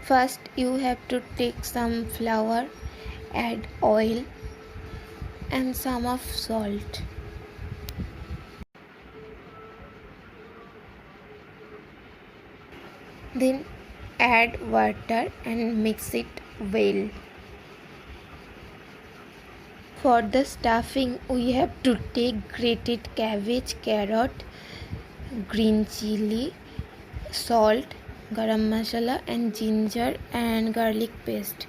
First you have to take some flour, add oil and some of salt. Then add water and mix it well. For the stuffing we have to take grated cabbage, carrot, green chili, salt, garam masala and ginger and garlic paste.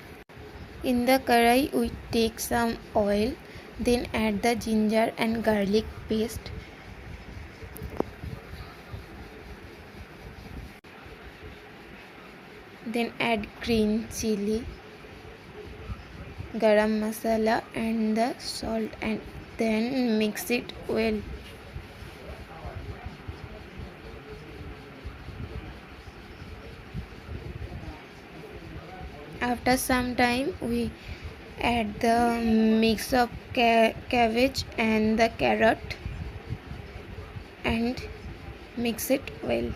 In the karai we take some oil, then add the ginger and garlic paste. Then add green chili, garam masala and the salt and then mix it well. After some time we add the mix of cabbage and the carrot and mix it well.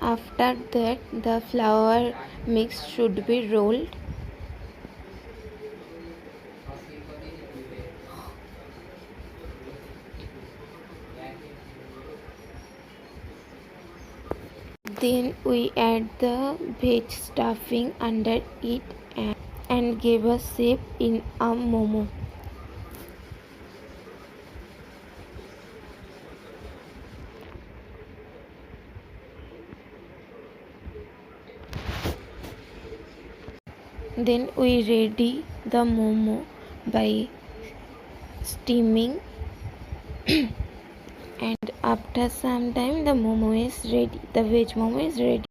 After that the flour mix should be rolled. Then we add the veg stuffing under it and give a shape in a momo. Then we ready the momo by steaming and after some time the momo is ready. The veg momo is ready.